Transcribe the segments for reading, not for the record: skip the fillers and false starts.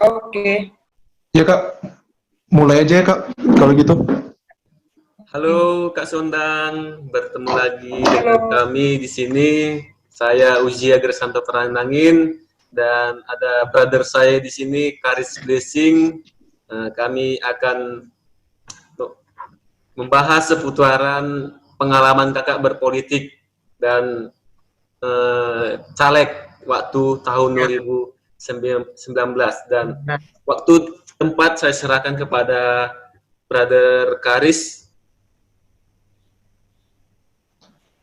Oke. Ya Kak, mulai aja ya Kak, kalau gitu. Halo Kak Sondang, bertemu lagi dengan Halo. kami di sini. Saya Ujia Gersanto Peranangin dan ada brother saya di sini Karis Blessing. Kami akan membahas seputaran pengalaman kakak berpolitik dan caleg waktu tahun 2019 dan waktu tempat saya serahkan kepada brother Karis.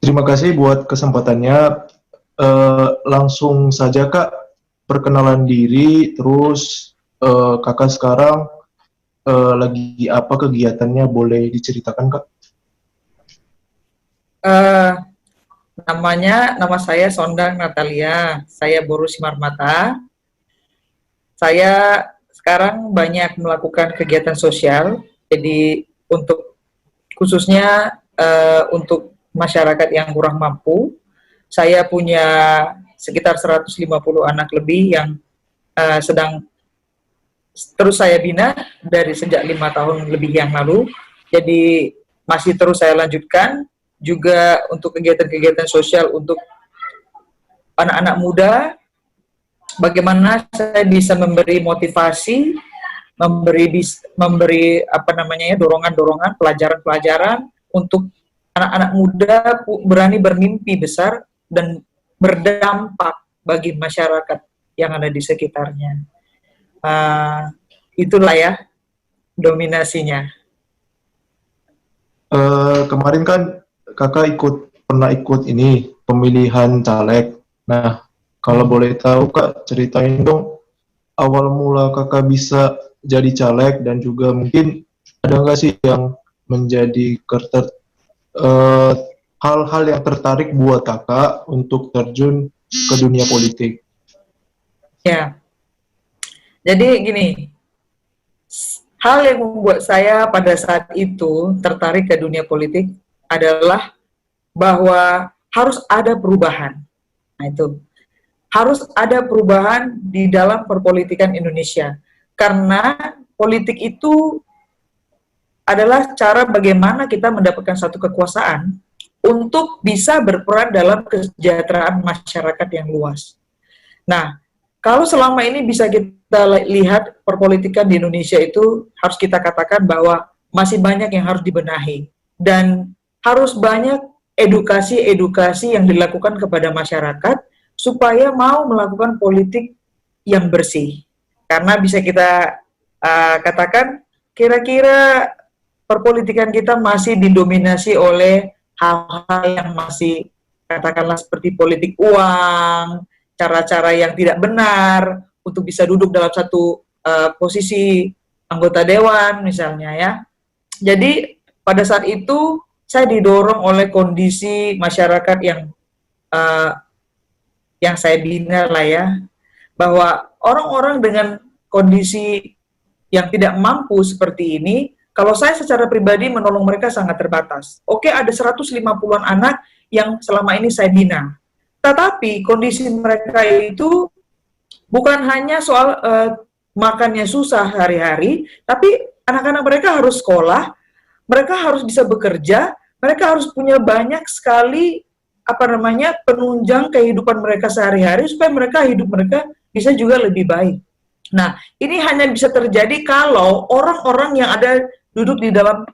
Terima kasih buat kesempatannya. Langsung saja Kak, perkenalan diri, terus Kakak sekarang lagi apa kegiatannya, boleh diceritakan Kak? Eh, nama saya Sondang Natalia. Saya buruh Simarmata. Saya sekarang banyak melakukan kegiatan sosial. Jadi untuk khususnya untuk masyarakat yang kurang mampu, saya punya sekitar 150 anak lebih yang sedang terus saya bina dari sejak 5 tahun lebih yang lalu. Jadi masih terus saya lanjutkan juga untuk kegiatan-kegiatan sosial untuk anak-anak muda. Bagaimana saya bisa memberi motivasi, memberi apa namanya ya, dorongan-dorongan, pelajaran-pelajaran untuk anak-anak muda berani bermimpi besar dan berdampak bagi masyarakat yang ada di sekitarnya. Itulah ya dominasinya. Kemarin kan Kakak pernah ikut ini pemilihan caleg. Nah, kalau boleh tahu Kak, ceritain dong awal mula Kakak bisa jadi caleg dan juga mungkin ada nggak sih yang menjadi eh, hal-hal yang tertarik buat Kakak untuk terjun ke dunia politik? Ya, jadi gini, hal yang membuat saya pada saat itu tertarik ke dunia politik adalah bahwa harus ada perubahan. Nah itu, harus ada perubahan di dalam perpolitikan Indonesia. Karena politik itu adalah cara bagaimana kita mendapatkan satu kekuasaan untuk bisa berperan dalam kesejahteraan masyarakat yang luas. Nah, kalau selama ini bisa kita lihat perpolitikan di Indonesia itu harus kita katakan bahwa masih banyak yang harus dibenahi dan harus banyak edukasi-edukasi yang dilakukan kepada masyarakat supaya mau melakukan politik yang bersih. Karena bisa kita katakan kira-kira perpolitikan kita masih didominasi oleh hal-hal yang masih katakanlah seperti politik uang, cara-cara yang tidak benar untuk bisa duduk dalam satu posisi anggota dewan misalnya ya. Jadi pada saat itu saya didorong oleh kondisi masyarakat uh, yang saya bina lah ya, bahwa orang-orang dengan kondisi yang tidak mampu seperti ini, kalau saya secara pribadi menolong mereka sangat terbatas. Oke, ada 150-an anak yang selama ini saya bina. Tetapi kondisi mereka itu bukan hanya soal makannya susah hari-hari, tapi anak-anak mereka harus sekolah, mereka harus bisa bekerja, mereka harus punya banyak sekali penunjang kehidupan mereka sehari-hari supaya hidup mereka bisa juga lebih baik. Nah, ini hanya bisa terjadi kalau orang-orang yang ada duduk di dalam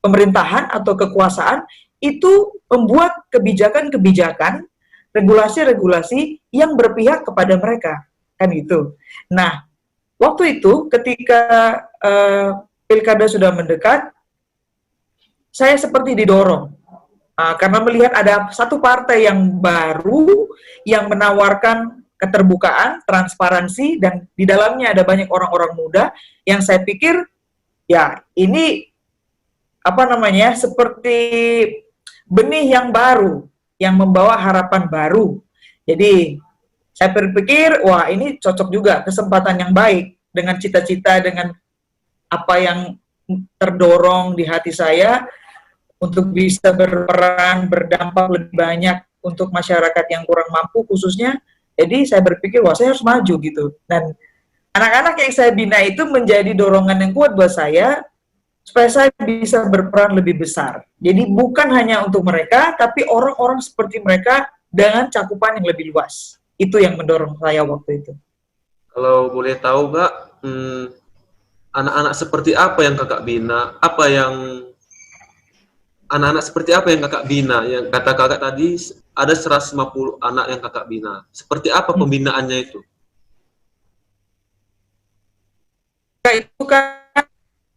pemerintahan atau kekuasaan itu membuat kebijakan-kebijakan, regulasi-regulasi yang berpihak kepada mereka, kan gitu. Nah, waktu itu ketika pilkada sudah mendekat, saya seperti didorong karena melihat ada satu partai yang baru yang menawarkan keterbukaan, transparansi, dan di dalamnya ada banyak orang-orang muda yang saya pikir ya ini seperti benih yang baru yang membawa harapan baru. Jadi saya berpikir wah ini cocok juga, kesempatan yang baik dengan cita-cita, dengan apa yang terdorong di hati saya untuk bisa berperan, berdampak lebih banyak untuk masyarakat yang kurang mampu khususnya. Jadi saya berpikir wah saya harus maju gitu. Dan Anak-anak yang saya bina itu menjadi dorongan yang kuat buat saya supaya saya bisa berperan lebih besar. Jadi bukan hanya untuk mereka, tapi orang-orang seperti mereka dengan cakupan yang lebih luas. Itu yang mendorong saya waktu itu. Kalau boleh tahu Kak, anak-anak seperti apa yang Kakak bina? Anak-anak seperti apa yang Kakak bina? Yang kata Kakak tadi ada 150 anak yang Kakak bina. Seperti apa pembinaannya itu? Itu kan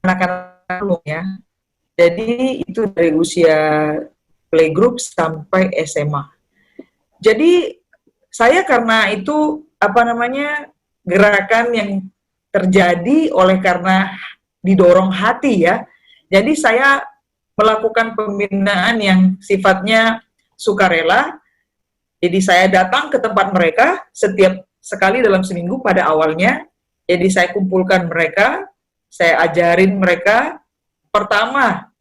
anak-anak belum ya. Jadi itu dari usia playgroup sampai SMA. Jadi saya karena itu gerakan yang terjadi oleh karena didorong hati ya. Jadi saya melakukan pembinaan yang sifatnya sukarela. Jadi saya datang ke tempat mereka setiap sekali dalam seminggu pada awalnya. Jadi saya kumpulkan mereka, saya ajarin mereka. Pertama,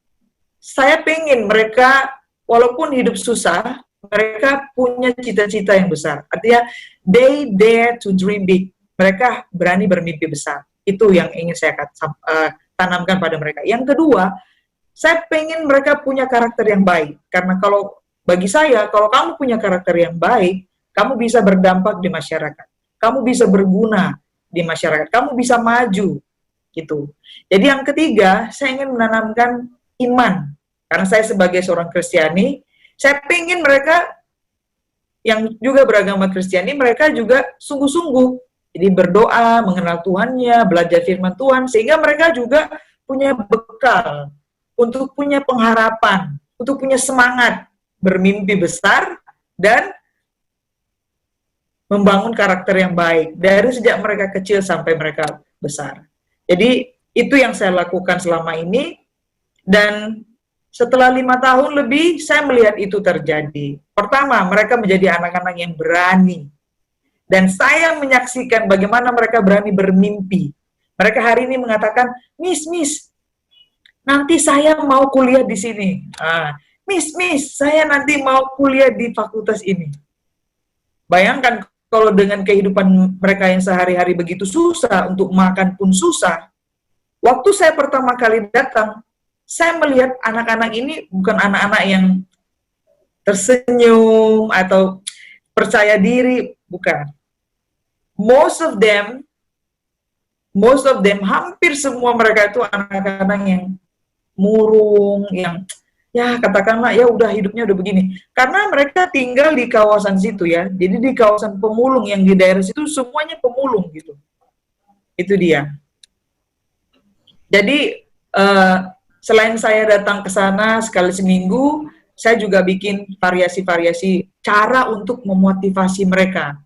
saya pengen mereka walaupun hidup susah, mereka punya cita-cita yang besar. Artinya, they dare to dream big. Mereka berani bermimpi besar. Itu yang ingin saya tanamkan pada mereka. Yang kedua, saya pengen mereka punya karakter yang baik. Karena bagi saya, kalau kamu punya karakter yang baik, kamu bisa berdampak di masyarakat. Kamu bisa berguna di masyarakat. Kamu bisa maju. Gitu. Jadi yang ketiga, saya ingin menanamkan iman. Karena saya sebagai seorang Kristiani, saya pengen mereka yang juga beragama Kristiani, mereka juga sungguh-sungguh. Jadi berdoa, mengenal Tuhannya, belajar firman Tuhan, sehingga mereka juga punya bekal untuk punya pengharapan, untuk punya semangat, bermimpi besar, dan membangun karakter yang baik dari sejak mereka kecil sampai mereka besar. Jadi itu yang saya lakukan selama ini, dan setelah 5 tahun lebih saya melihat itu terjadi. Pertama, mereka menjadi anak-anak yang berani, dan saya menyaksikan bagaimana mereka berani bermimpi. Mereka hari ini mengatakan, Miss, nanti saya mau kuliah di sini. Miss, saya nanti mau kuliah di fakultas ini. Bayangkan kalau dengan kehidupan mereka yang sehari-hari begitu susah, untuk makan pun susah. Waktu saya pertama kali datang, saya melihat anak-anak ini bukan anak-anak yang tersenyum atau percaya diri, bukan. Most of them, hampir semua mereka itu anak-anak yang murung, yang ya katakanlah ya udah hidupnya udah begini. Karena mereka tinggal di kawasan situ ya. Jadi di kawasan pemulung yang di daerah situ semuanya pemulung gitu. Itu dia. Jadi selain saya datang ke sana sekali seminggu, saya juga bikin variasi-variasi cara untuk memotivasi mereka.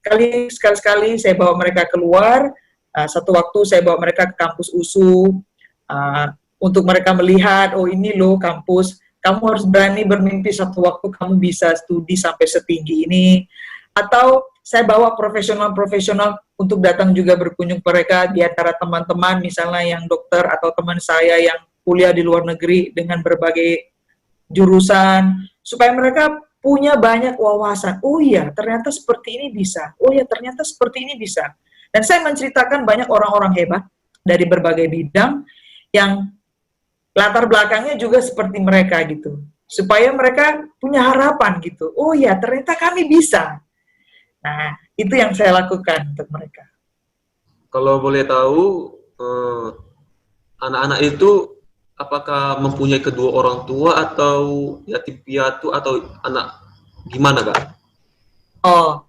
Sekali-sekali saya bawa mereka keluar. Satu waktu saya bawa mereka ke kampus USU. Untuk mereka melihat, oh ini loh kampus, kamu harus berani bermimpi satu waktu kamu bisa studi sampai setinggi ini. Atau saya bawa profesional-profesional untuk datang juga berkunjung mereka di antara teman-teman, misalnya yang dokter atau teman saya yang kuliah di luar negeri dengan berbagai jurusan, supaya mereka punya banyak wawasan. Oh iya, ternyata seperti ini bisa. Oh iya, ternyata seperti ini bisa. Dan saya menceritakan banyak orang-orang hebat dari berbagai bidang yang latar belakangnya juga seperti mereka gitu, supaya mereka punya harapan gitu. Oh ya, ternyata kami bisa. Nah, itu yang saya lakukan untuk mereka. Kalau boleh tahu, anak-anak itu apakah mempunyai kedua orang tua atau yatim piatu atau anak gimana Kak? Oh,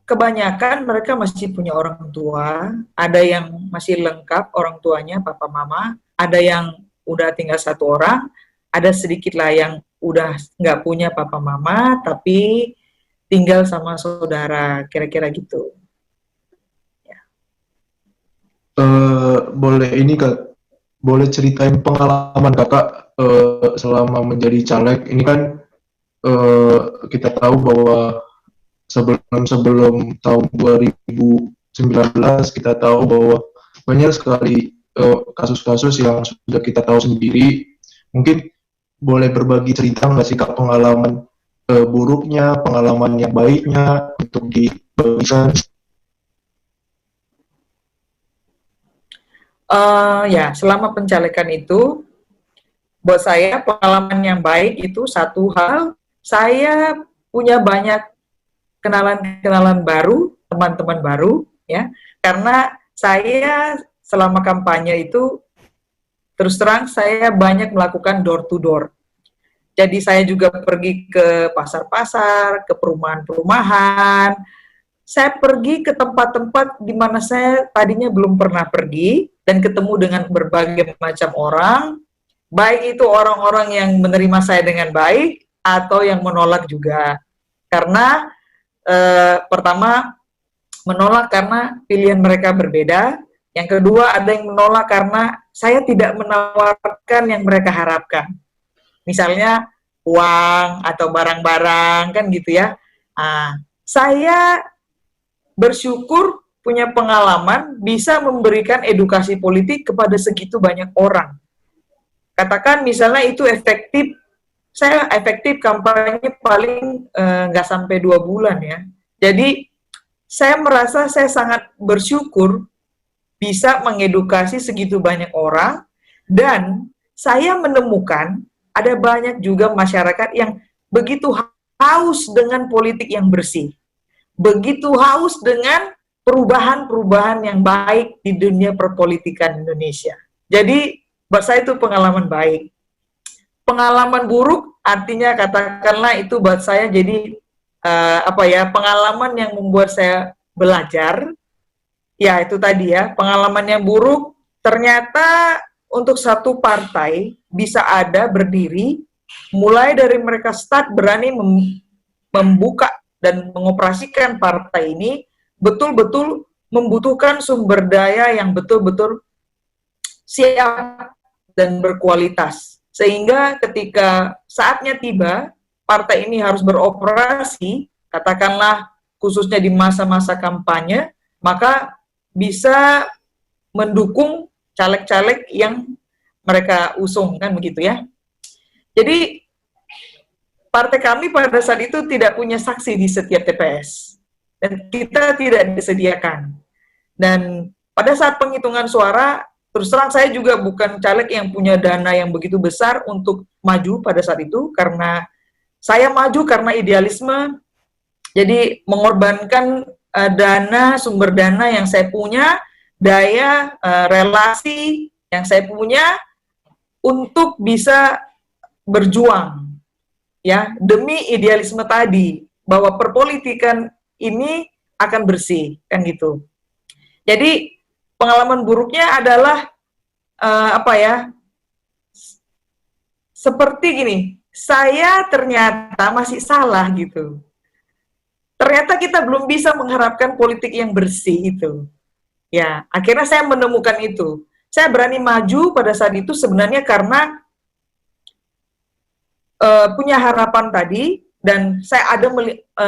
kebanyakan mereka masih punya orang tua. Ada yang masih lengkap orang tuanya, papa mama. Ada yang udah tinggal satu orang, ada sedikit lah yang udah nggak punya papa mama, tapi tinggal sama saudara, kira-kira gitu. Ya. Boleh ini Kak, boleh ceritain pengalaman Kakak selama menjadi caleg. Ini kan kita tahu bahwa sebelum tahun 2019 kita tahu bahwa banyak sekali kasus-kasus yang sudah kita tahu sendiri. Mungkin boleh berbagi cerita nggak sih Kak, pengalaman buruknya, pengalaman yang baiknya untuk dibagikan? Ya, selama pencalekan itu, buat saya pengalaman yang baik itu satu hal, saya punya banyak kenalan-kenalan baru, teman-teman baru, ya, karena saya selama kampanye itu terus terang saya banyak melakukan door to door. Jadi saya juga pergi ke pasar-pasar, ke perumahan-perumahan. Saya pergi ke tempat-tempat di mana saya tadinya belum pernah pergi dan ketemu dengan berbagai macam orang, baik itu orang-orang yang menerima saya dengan baik atau yang menolak juga. Karena pertama menolak karena pilihan mereka berbeda. Yang kedua ada yang menolak karena saya tidak menawarkan yang mereka harapkan. Misalnya uang atau barang-barang kan gitu ya. Saya bersyukur punya pengalaman bisa memberikan edukasi politik kepada segitu banyak orang. Katakan misalnya itu efektif, saya efektif kampanye paling nggak sampai 2 bulan ya. Jadi saya merasa saya sangat bersyukur bisa mengedukasi segitu banyak orang, dan saya menemukan ada banyak juga masyarakat yang begitu haus dengan politik yang bersih, begitu haus dengan perubahan-perubahan yang baik di dunia perpolitikan Indonesia. Jadi buat saya itu pengalaman baik. Pengalaman buruk artinya katakanlah itu buat saya jadi pengalaman yang membuat saya belajar. Ya itu tadi ya, pengalaman yang buruk ternyata untuk satu partai bisa ada berdiri mulai dari mereka start berani membuka dan mengoperasikan partai ini betul-betul membutuhkan sumber daya yang betul-betul siap dan berkualitas. Sehingga ketika saatnya tiba, partai ini harus beroperasi, katakanlah khususnya di masa-masa kampanye, maka bisa mendukung caleg-caleg yang mereka usung, kan begitu ya. Jadi partai kami pada saat itu tidak punya saksi di setiap TPS, dan kita tidak disediakan. Dan pada saat penghitungan suara, terus terang saya juga bukan caleg yang punya dana yang begitu besar untuk maju pada saat itu, karena saya maju karena idealisme, jadi mengorbankan dana, sumber dana yang saya punya, daya, relasi yang saya punya untuk bisa berjuang, ya, demi idealisme tadi, bahwa perpolitikan ini akan bersih, kan gitu. Jadi pengalaman buruknya adalah seperti gini, saya ternyata masih salah gitu. Ternyata kita belum bisa mengharapkan politik yang bersih itu. Ya, akhirnya saya menemukan itu. Saya berani maju pada saat itu sebenarnya karena punya harapan tadi, dan saya ada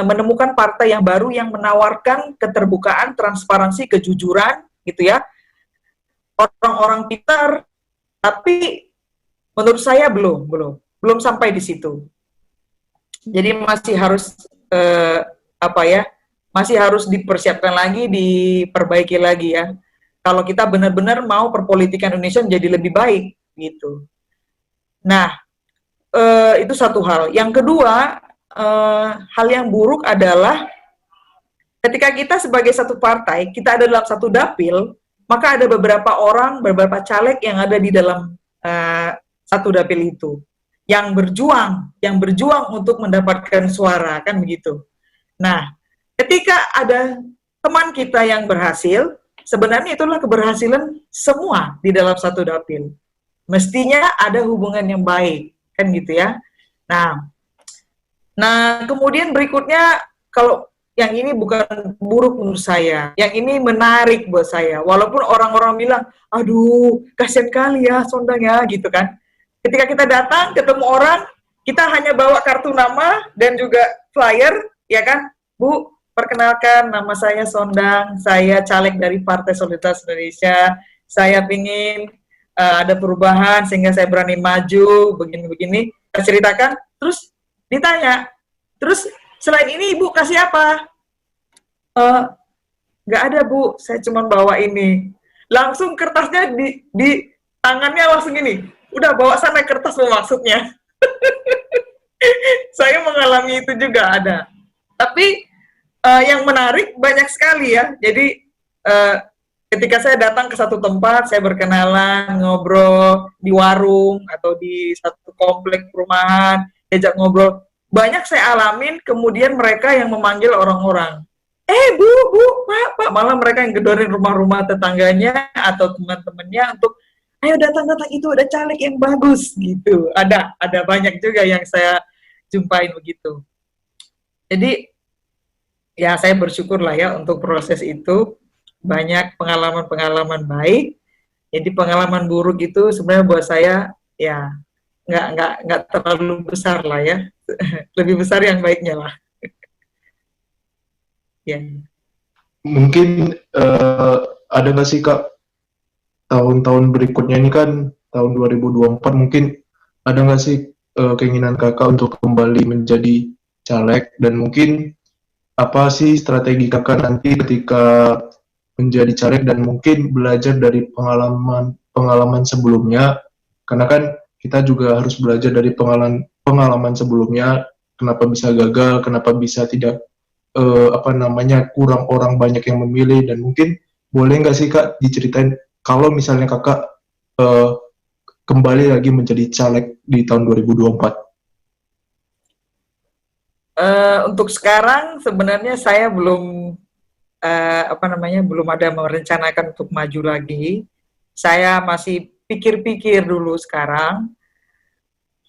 menemukan partai yang baru yang menawarkan keterbukaan, transparansi, kejujuran, gitu ya. Orang-orang pintar, tapi menurut saya belum sampai di situ. Jadi masih harus masih harus dipersiapkan lagi, diperbaiki lagi ya. Kalau kita benar-benar mau perpolitikan Indonesia menjadi lebih baik, gitu. Nah, itu satu hal. Yang kedua, hal yang buruk adalah ketika kita sebagai satu partai, kita ada dalam satu dapil, maka ada beberapa orang, beberapa caleg yang ada di dalam satu dapil itu, yang berjuang untuk mendapatkan suara, kan begitu. Nah, ketika ada teman kita yang berhasil, sebenarnya itulah keberhasilan semua di dalam satu dapil. Mestinya ada hubungan yang baik, kan gitu ya. Nah, kemudian berikutnya, kalau yang ini bukan buruk menurut saya, yang ini menarik buat saya. Walaupun orang-orang bilang, aduh, kasihan kali ya Sondang ya, gitu kan. Ketika kita datang, ketemu orang, kita hanya bawa kartu nama dan juga flyer, ya kan. Bu, perkenalkan, nama saya Sondang, saya caleg dari Partai Solidaritas Indonesia, saya ingin ada perubahan sehingga saya berani maju, begini-begini, saya ceritakan, terus ditanya, terus selain ini Ibu kasih apa? Nggak ada Bu, saya cuma bawa ini. langsung kertasnya di tangannya langsung ini, udah bawa sana kertas maksudnya. Saya mengalami itu juga ada. Tapi yang menarik banyak sekali ya. Jadi ketika saya datang ke satu tempat, saya berkenalan, ngobrol di warung atau di satu komplek perumahan, diajak ngobrol. Banyak saya alamin, kemudian mereka yang memanggil orang-orang. Bu, Pak, malah mereka yang gedorin rumah-rumah tetangganya atau teman-temannya untuk, ayo datang, itu ada caleg yang bagus gitu. Ada banyak juga yang saya jumpain begitu. Jadi ya saya bersyukur lah ya untuk proses itu, banyak pengalaman-pengalaman baik. Jadi pengalaman buruk itu sebenarnya buat saya ya nggak terlalu besar lah ya, lebih besar yang baiknya lah. Ya. Mungkin ada nggak sih Kak, tahun-tahun berikutnya ini kan tahun 2024, mungkin ada nggak sih keinginan Kakak untuk kembali menjadi caleg, dan mungkin apa sih strategi Kakak nanti ketika menjadi caleg, dan mungkin belajar dari pengalaman sebelumnya, karena kan kita juga harus belajar dari pengalaman sebelumnya, kenapa bisa gagal, kenapa bisa tidak kurang orang banyak yang memilih. Dan mungkin boleh nggak sih Kak diceritain kalau misalnya Kakak kembali lagi menjadi caleg di tahun 2024? Untuk sekarang sebenarnya saya belum belum ada merencanakan untuk maju lagi. Saya masih pikir-pikir dulu sekarang,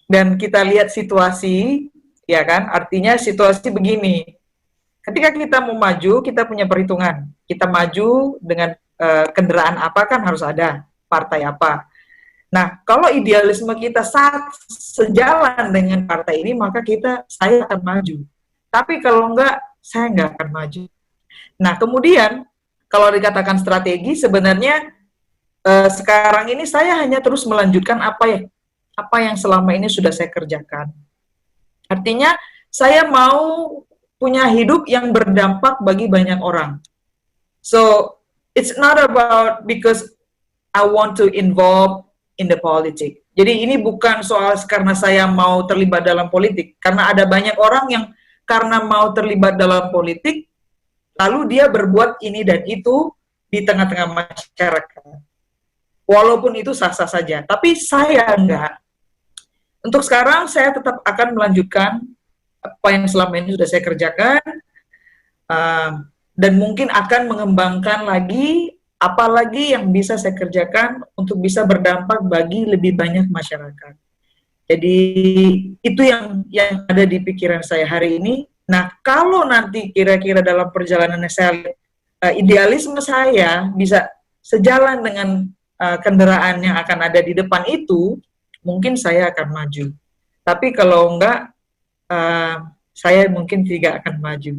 dan kita lihat situasi, ya kan? Artinya situasi begini. Ketika kita mau maju, kita punya perhitungan. Kita maju dengan kendaraan apa kan harus ada, partai apa. Nah, kalau idealisme kita sejalan dengan partai ini, maka saya akan maju. Tapi kalau enggak, saya enggak akan maju. Nah, kemudian kalau dikatakan strategi, sebenarnya sekarang ini saya hanya terus melanjutkan apa yang selama ini sudah saya kerjakan. Artinya, saya mau punya hidup yang berdampak bagi banyak orang. So, it's not about because I want to involve in the politik. Jadi ini bukan soal karena saya mau terlibat dalam politik, karena ada banyak orang yang karena mau terlibat dalam politik, lalu dia berbuat ini dan itu di tengah-tengah masyarakat. Walaupun itu sah-sah saja, tapi saya enggak. Untuk sekarang saya tetap akan melanjutkan apa yang selama ini sudah saya kerjakan, dan mungkin akan mengembangkan lagi apalagi yang bisa saya kerjakan untuk bisa berdampak bagi lebih banyak masyarakat. Jadi itu yang ada di pikiran saya hari ini. Nah, kalau nanti kira-kira dalam perjalanan saya idealisme saya bisa sejalan dengan kendaraan yang akan ada di depan itu, mungkin saya akan maju. Tapi kalau enggak, saya mungkin tidak akan maju.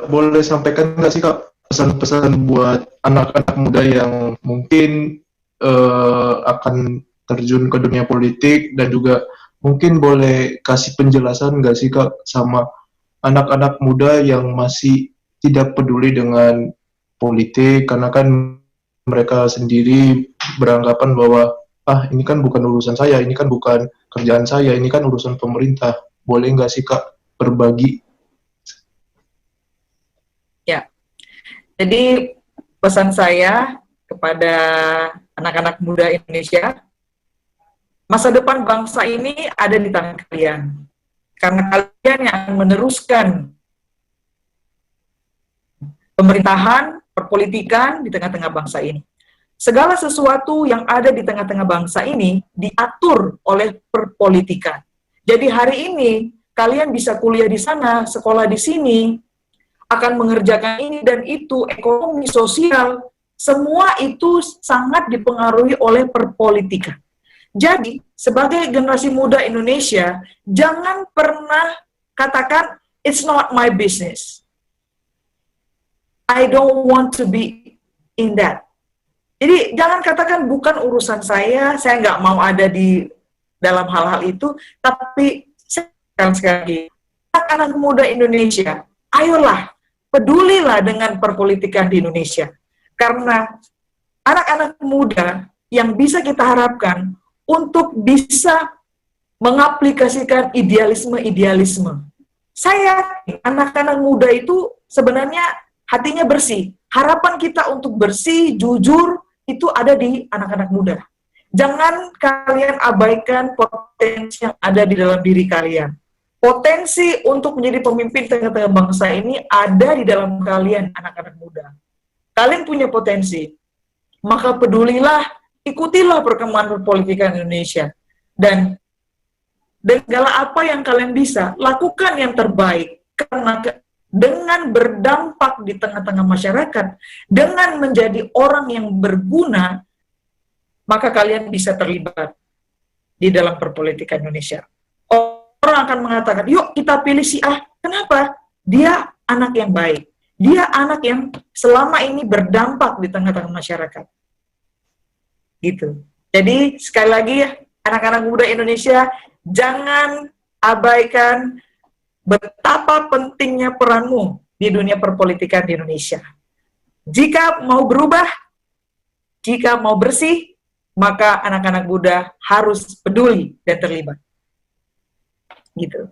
Boleh sampaikan nggak sih Kak pesan-pesan buat anak-anak muda yang mungkin akan terjun ke dunia politik, dan juga mungkin boleh kasih penjelasan nggak sih Kak sama anak-anak muda yang masih tidak peduli dengan politik, karena kan mereka sendiri beranggapan bahwa ini kan bukan urusan saya, ini kan bukan kerjaan saya, ini kan urusan pemerintah. Boleh nggak sih Kak berbagi? Ya, jadi pesan saya kepada anak-anak muda Indonesia, masa depan bangsa ini ada di tangan kalian. Karena kalian yang akan meneruskan pemerintahan, perpolitikan di tengah-tengah bangsa ini. Segala sesuatu yang ada di tengah-tengah bangsa ini diatur oleh perpolitikan. Jadi hari ini kalian bisa kuliah di sana, sekolah di sini, akan mengerjakan ini dan itu, ekonomi, sosial, semua itu sangat dipengaruhi oleh perpolitikan. Jadi, sebagai generasi muda Indonesia, jangan pernah katakan, it's not my business. I don't want to be in that. Jadi, jangan katakan bukan urusan saya nggak mau ada di dalam hal-hal itu, tapi sekali lagi, anak-anak muda Indonesia, ayolah, pedulilah dengan perpolitikan di Indonesia. Karena anak-anak muda yang bisa kita harapkan untuk bisa mengaplikasikan idealisme-idealisme. Saya, anak-anak muda itu sebenarnya hatinya bersih. Harapan kita untuk bersih, jujur, itu ada di anak-anak muda. Jangan kalian abaikan potensi yang ada di dalam diri kalian. Potensi untuk menjadi pemimpin tengah-tengah bangsa ini ada di dalam kalian, anak-anak muda. Kalian punya potensi, maka pedulilah, ikutilah perkembangan perpolitikan Indonesia. Dan segala apa yang kalian bisa, lakukan yang terbaik. Karena dengan berdampak di tengah-tengah masyarakat, dengan menjadi orang yang berguna, maka kalian bisa terlibat di dalam perpolitikan Indonesia. Orang akan mengatakan, yuk kita pilih si A. Kenapa? Dia anak yang baik. Dia anak yang selama ini berdampak di tengah-tengah masyarakat. Gitu. Jadi sekali lagi ya, anak-anak muda Indonesia, jangan abaikan betapa pentingnya peranmu di dunia perpolitikan di Indonesia. Jika mau berubah, jika mau bersih, maka anak-anak muda harus peduli dan terlibat. Gitu.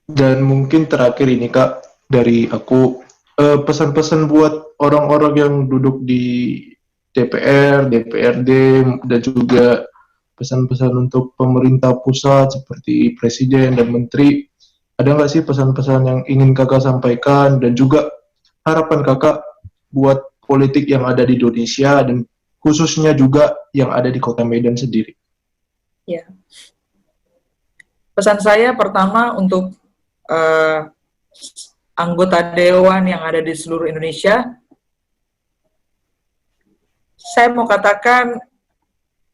Dan mungkin terakhir ini Kak, dari aku, pesan-pesan buat orang-orang yang duduk di DPR, DPRD, dan juga pesan-pesan untuk pemerintah pusat seperti presiden dan menteri. Ada nggak sih pesan-pesan yang ingin kakak sampaikan, dan juga harapan kakak buat politik yang ada di Indonesia dan khususnya juga yang ada di Kota Medan sendiri? Ya. Pesan saya pertama untuk anggota dewan yang ada di seluruh Indonesia, saya mau katakan,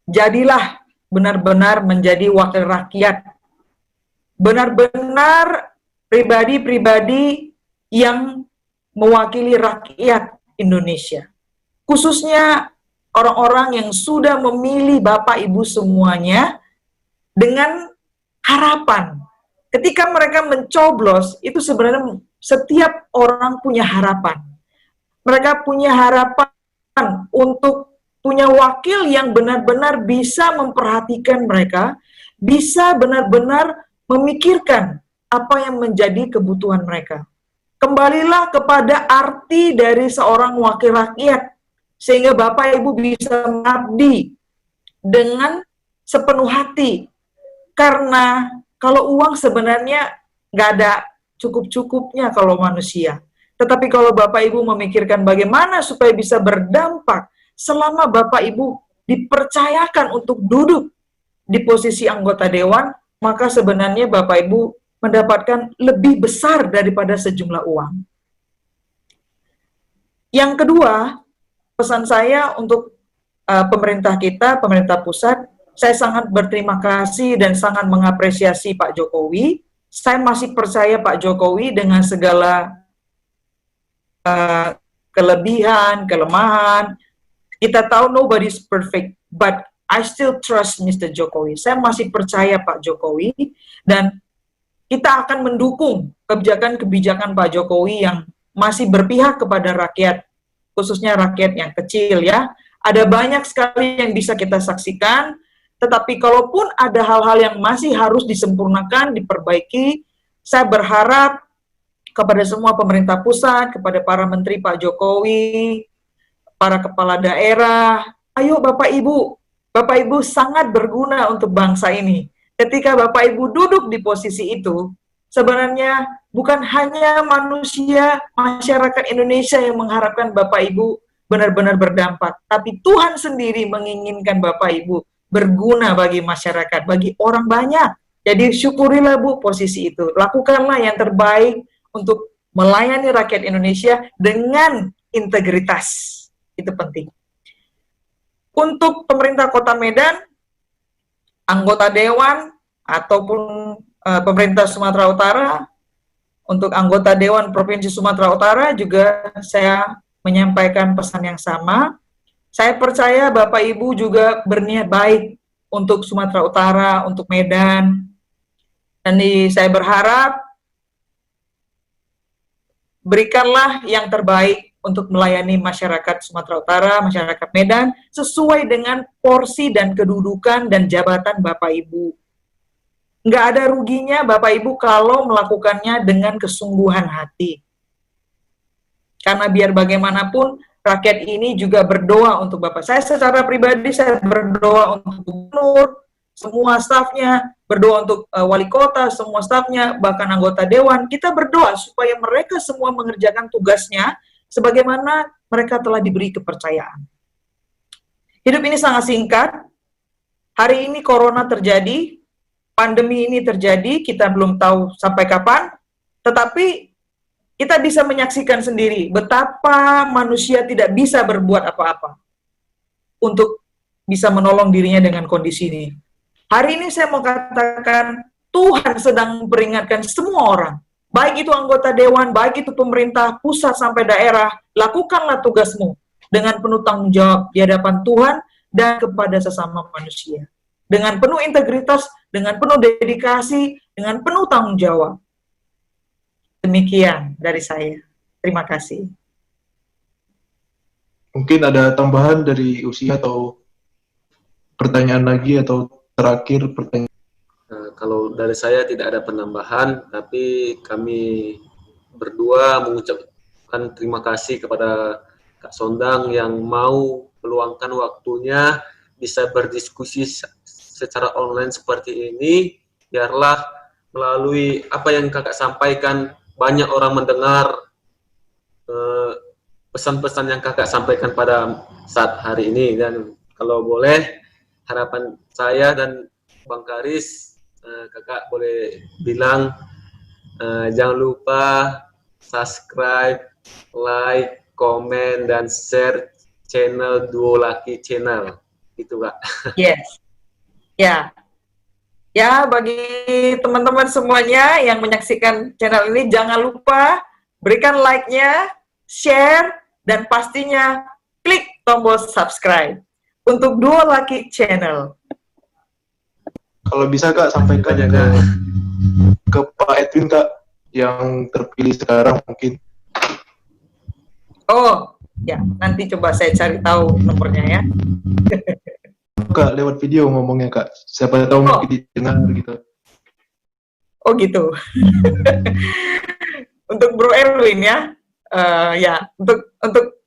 jadilah benar-benar menjadi wakil rakyat, benar-benar pribadi-pribadi yang mewakili rakyat Indonesia, khususnya orang-orang yang sudah memilih Bapak Ibu semuanya dengan harapan. Ketika mereka mencoblos, itu sebenarnya setiap orang punya harapan. Mereka punya harapan untuk punya wakil yang benar-benar bisa memperhatikan mereka, bisa benar-benar memikirkan apa yang menjadi kebutuhan mereka. Kembalilah kepada arti dari seorang wakil rakyat, sehingga Bapak Ibu bisa mengabdi dengan sepenuh hati. Karena kalau uang sebenarnya nggak ada cukup-cukupnya kalau manusia. Tetapi kalau Bapak Ibu memikirkan bagaimana supaya bisa berdampak selama Bapak Ibu dipercayakan untuk duduk di posisi anggota dewan, maka sebenarnya Bapak Ibu mendapatkan lebih besar daripada sejumlah uang. Yang kedua, pesan saya untuk pemerintah kita, pemerintah pusat, saya sangat berterima kasih dan sangat mengapresiasi Pak Jokowi. Saya masih percaya Pak Jokowi dengan segala kelebihan, kelemahan. Kita tahu nobody's perfect, but I still trust Mr. Jokowi. Saya masih percaya Pak Jokowi, dan kita akan mendukung kebijakan-kebijakan Pak Jokowi yang masih berpihak kepada rakyat, khususnya rakyat yang kecil ya. Ada banyak sekali yang bisa kita saksikan. Tetapi kalaupun ada hal-hal yang masih harus disempurnakan, diperbaiki, saya berharap kepada semua pemerintah pusat, kepada para menteri Pak Jokowi, para kepala daerah, ayo Bapak Ibu sangat berguna untuk bangsa ini. Ketika Bapak Ibu duduk di posisi itu, sebenarnya bukan hanya masyarakat Indonesia yang mengharapkan Bapak Ibu benar-benar berdampak, tapi Tuhan sendiri menginginkan Bapak Ibu berguna bagi masyarakat, bagi orang banyak. Jadi syukurilah Bu posisi itu. Lakukanlah yang terbaik untuk melayani rakyat Indonesia dengan integritas. Itu penting. Untuk pemerintah Kota Medan, anggota dewan ataupun pemerintah Sumatera Utara, untuk anggota Dewan Provinsi Sumatera Utara juga saya menyampaikan pesan yang sama. Saya percaya Bapak Ibu juga berniat baik untuk Sumatera Utara, untuk Medan. Dan saya berharap berikanlah yang terbaik untuk melayani masyarakat Sumatera Utara, masyarakat Medan, sesuai dengan porsi dan kedudukan dan jabatan Bapak Ibu. Nggak ada ruginya Bapak Ibu kalau melakukannya dengan kesungguhan hati. Karena biar bagaimanapun, rakyat ini juga berdoa untuk Bapak. Saya secara pribadi, saya berdoa untuk gubernur, semua stafnya, berdoa untuk wali kota, semua stafnya, bahkan anggota dewan. Kita berdoa supaya mereka semua mengerjakan tugasnya sebagaimana mereka telah diberi kepercayaan. Hidup ini sangat singkat. Hari ini corona terjadi, pandemi ini terjadi, kita belum tahu sampai kapan, tetapi kita bisa menyaksikan sendiri betapa manusia tidak bisa berbuat apa-apa untuk bisa menolong dirinya dengan kondisi ini. Hari ini saya mau katakan, Tuhan sedang memperingatkan semua orang, baik itu anggota dewan, baik itu pemerintah, pusat sampai daerah, lakukanlah tugasmu dengan penuh tanggung jawab di hadapan Tuhan dan kepada sesama manusia. Dengan penuh integritas, dengan penuh dedikasi, dengan penuh tanggung jawab. Demikian dari saya. Terima kasih. Mungkin ada tambahan dari Usia atau pertanyaan lagi atau terakhir pertanyaan. Kalau dari saya tidak ada penambahan, tapi kami berdua mengucapkan terima kasih kepada Kak Sondang yang mau meluangkan waktunya bisa berdiskusi secara online seperti ini. Biarlah melalui apa yang Kakak sampaikan, banyak orang mendengar pesan-pesan yang Kakak sampaikan pada saat hari ini. Dan kalau boleh, harapan saya dan Bang Karis, Kakak boleh bilang jangan lupa subscribe, like, komen, dan share channel Duo Laki Channel. Gitu, Kak. Yes. Ya. Ya, bagi teman-teman semuanya yang menyaksikan channel ini, jangan lupa berikan like-nya, share, dan pastinya klik tombol subscribe untuk Duo Laki Channel. Kalau bisa Kak, sampaikan ke Pak Edwin Kak, yang terpilih sekarang mungkin. Oh, ya, nanti coba saya cari tahu nomornya ya. Kak, lewat video ngomongnya Kak, siapa tahu mungkin didengar gitu. Oh gitu. Untuk Bro Erwin ya, ya untuk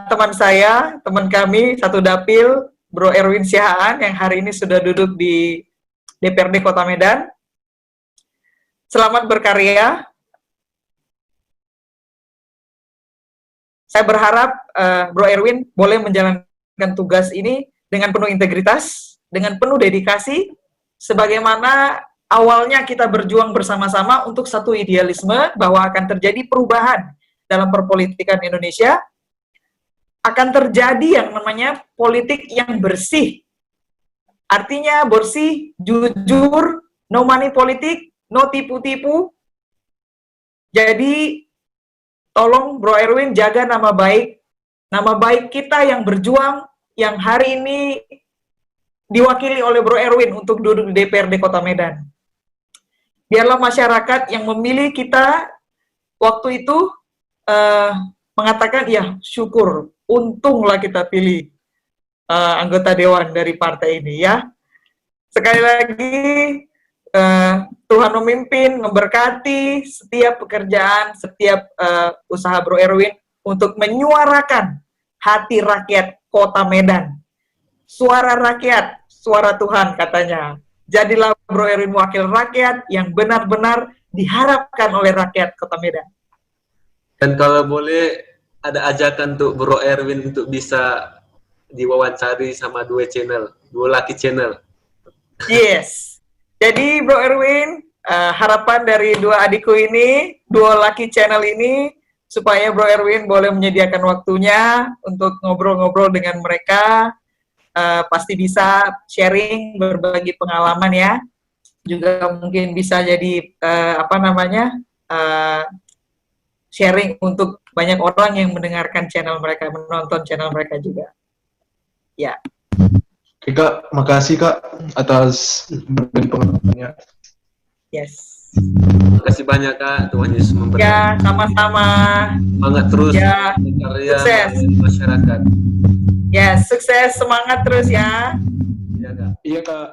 teman saya, teman kami satu dapil, Bro Erwin Sihaan yang hari ini sudah duduk di DPRD Kota Medan. Selamat berkarya. Saya berharap Bro Erwin boleh menjalankan tugas ini dengan penuh integritas, dengan penuh dedikasi, sebagaimana awalnya kita berjuang bersama-sama untuk satu idealisme bahwa akan terjadi perubahan dalam perpolitikan Indonesia, akan terjadi yang namanya politik yang bersih. Artinya bersih, jujur, no money politik, no tipu-tipu. Jadi tolong Bro Erwin jaga nama baik kita yang berjuang, yang hari ini diwakili oleh Bro Erwin untuk duduk di DPRD Kota Medan. Biarlah masyarakat yang memilih kita waktu itu mengatakan, ya syukur, untunglah kita pilih anggota dewan dari partai ini ya. Sekali lagi, Tuhan memimpin, memberkati setiap pekerjaan, setiap usaha Bro Erwin untuk menyuarakan hati rakyat Kota Medan. Suara rakyat, suara Tuhan katanya. Jadilah Bro Erwin wakil rakyat yang benar-benar diharapkan oleh rakyat Kota Medan. Dan kalau boleh, ada ajakan untuk Bro Erwin untuk bisa diwawancari sama Duo Laki Channel. Yes. Jadi Bro Erwin, harapan dari dua adikku ini, Duo Laki Channel ini, supaya Bro Erwin boleh menyediakan waktunya untuk ngobrol-ngobrol dengan mereka, pasti bisa sharing, berbagi pengalaman ya, juga mungkin bisa jadi sharing untuk banyak orang yang mendengarkan channel mereka, menonton channel mereka juga. Ya. Oke Kak, makasih Kak atas berbagi pengalamannya. Yes. kasih banyak Kak, Tuhan Yesus memberkati. Ya, sama-sama. Semangat terus Ya, berkarya sukses. di masyarakat. Ya, sukses, semangat terus ya. Iya Kak. Iya Kak.